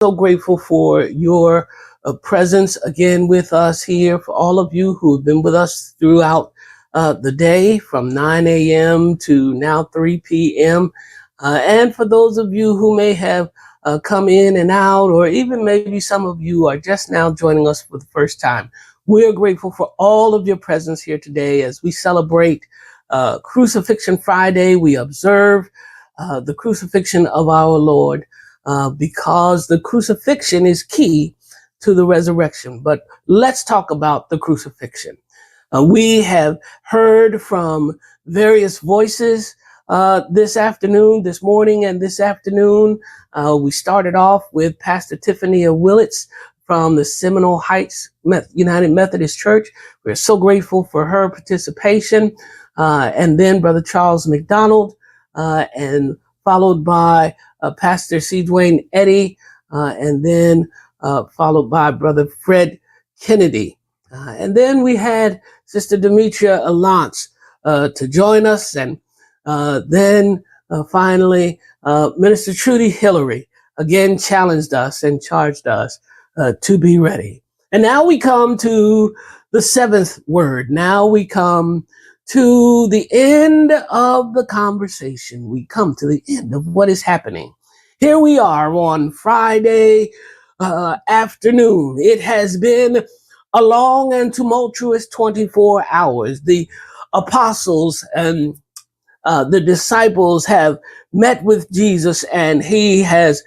so grateful for your presence again with us here, for all of you who have been with us throughout the day from 9 a.m. to now 3 p.m. And for those of you who may have come in and out, or even maybe some of you are just now joining us for the first time, we are grateful for all of your presence here today as we celebrate Crucifixion Friday. We observe the crucifixion of our Lord because the crucifixion is key to the resurrection. But let's talk about the crucifixion. We have heard from various voices this morning and this afternoon. We started off with Pastor Tiffany Willits from the Seminole Heights United Methodist Church. We're so grateful for her participation. And then Brother Charles McDonald, and followed by Pastor C. Dwayne Eddy, and then followed by Brother Fred Kennedy. And then we had Sister Demetria Alance to join us, and then finally Minister Trudy Hillary again challenged us and charged us to be ready. And now we come to the seventh word. Now we come to the end of the conversation. We come to the end of what is happening. Here we are on Friday afternoon. It has been a long and tumultuous 24 hours. The apostles and the disciples have met with Jesus, and he has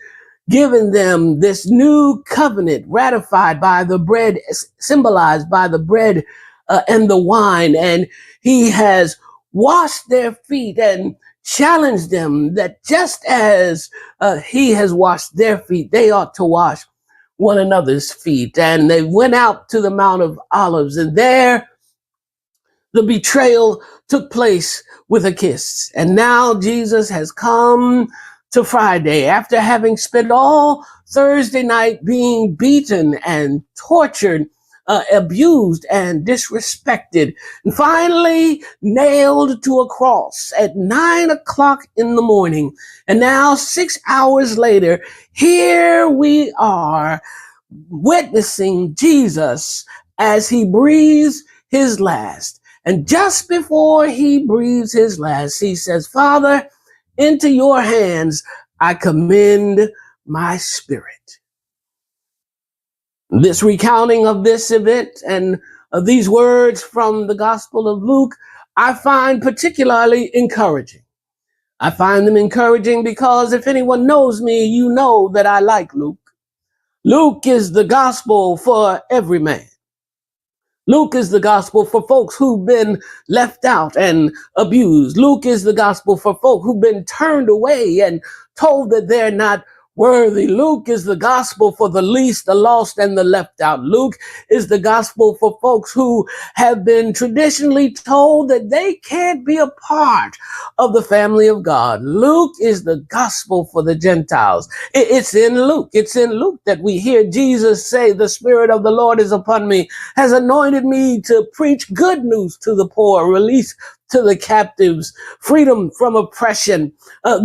given them this new covenant ratified by the bread, symbolized by the bread and the wine. And he has washed their feet and challenged them that just as he has washed their feet, they ought to wash one another's feet. And they went out to the Mount of Olives, and there the betrayal took place with a kiss. And now Jesus has come to Friday after having spent all Thursday night being beaten and tortured, abused and disrespected, and finally nailed to a cross at 9 o'clock in the morning. And now 6 hours later, here we are witnessing Jesus as he breathes his last. And just before he breathes his last, he says, "Father, into your hands I commend my spirit." This recounting of this event and of these words from the Gospel of Luke, I find particularly encouraging. I find them encouraging because if anyone knows me, you know that I like Luke. Luke is the gospel for every man. Luke is the gospel for folks who've been left out and abused. Luke is the gospel for folk who've been turned away and told that they're not worthy. Luke is the gospel for the least, the lost, and the left out. Luke is the gospel for folks who have been traditionally told that they can't be a part of the family of God. Luke is the gospel for the Gentiles. It's in Luke. It's in Luke that we hear Jesus say, "The Spirit of the Lord is upon me, has anointed me to preach good news to the poor, release to the captives, freedom from oppression.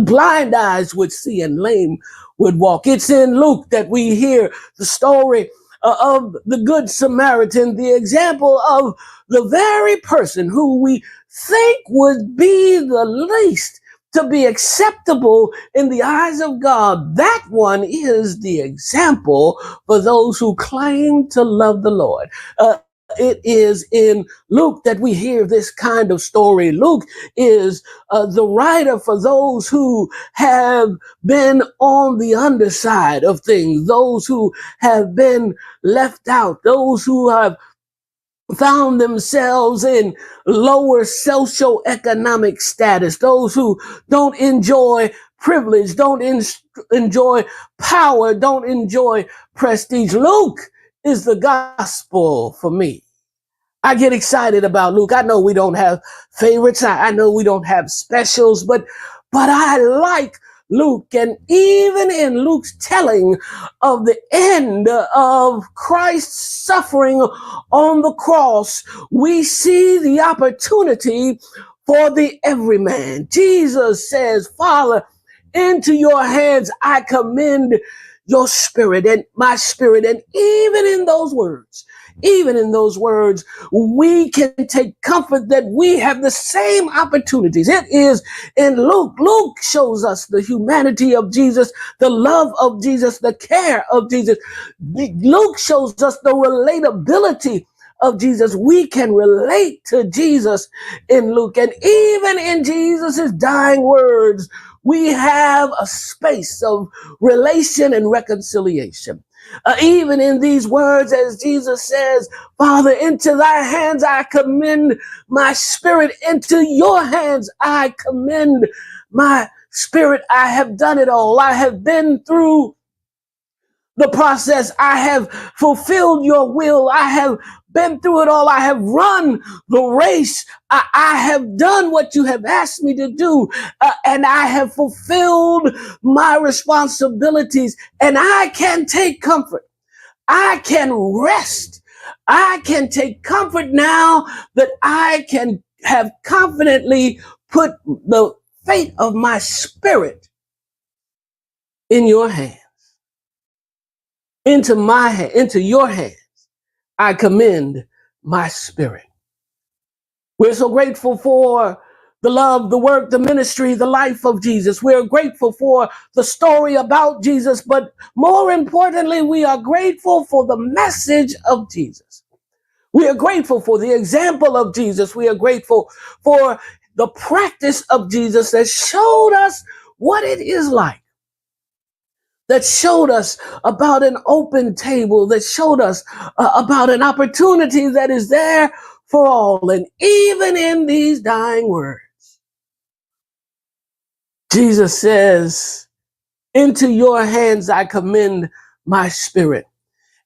Blind eyes would see and lame would walk." It's in Luke that we hear the story of the Good Samaritan, the example of the very person who we think would be the least to be acceptable in the eyes of God. That one is the example for those who claim to love the Lord. It is in Luke that we hear this kind of story. Luke is the writer for those who have been on the underside of things, those who have been left out, those who have found themselves in lower socioeconomic status, those who don't enjoy privilege, don't enjoy power, don't enjoy prestige. Luke is the gospel for me. I get excited about Luke. I know we don't have favorites. I know we don't have specials, but I like Luke. And even in Luke's telling of the end of Christ's suffering on the cross, we see the opportunity for the everyman. Jesus says, "Father, into your hands I commend your spirit and my spirit. And even in those words, we can take comfort that we have the same opportunities. It is in Luke. Luke shows us the humanity of Jesus, the love of Jesus, the care of Jesus. Luke shows us the relatability of Jesus. We can relate to Jesus in Luke. And even in Jesus's dying words, we have a space of relation and reconciliation. Even in these words, as Jesus says, Father, into thy hands I commend my spirit. Into your hands I commend my spirit. I have done it all. I have been through the process. I have fulfilled your will. I have been through it all. I have run the race. I have done what you have asked me to do, and I have fulfilled my responsibilities, and I can take comfort. I can rest. I can take comfort now that I can have confidently put the fate of my spirit in your hand. Into my hand, into your hands, I commend my spirit. We're so grateful for the love, the work, the ministry, the life of Jesus. We're grateful for the story about Jesus, but more importantly, we are grateful for the message of Jesus. We are grateful for the example of Jesus. We are grateful for the practice of Jesus that showed us what it is like, that showed us about an open table, that showed us about an opportunity that is there for all. And even in these dying words, Jesus says, into your hands I commend my spirit.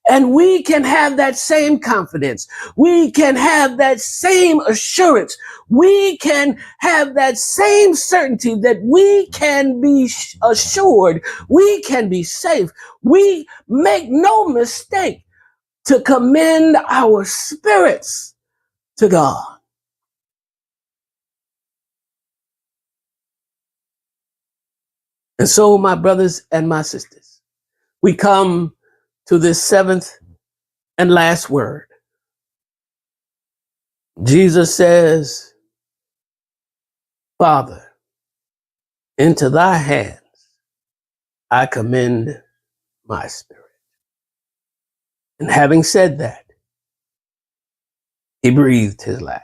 And we can have that same confidence. We can have that same assurance. We can have that same certainty that we can be assured. We can be safe. We make no mistake to commend our spirits to God. And so, my brothers and my sisters, we come to this seventh and last word. Jesus says, Father, into thy hands I commend my spirit. And having said that, he breathed his last.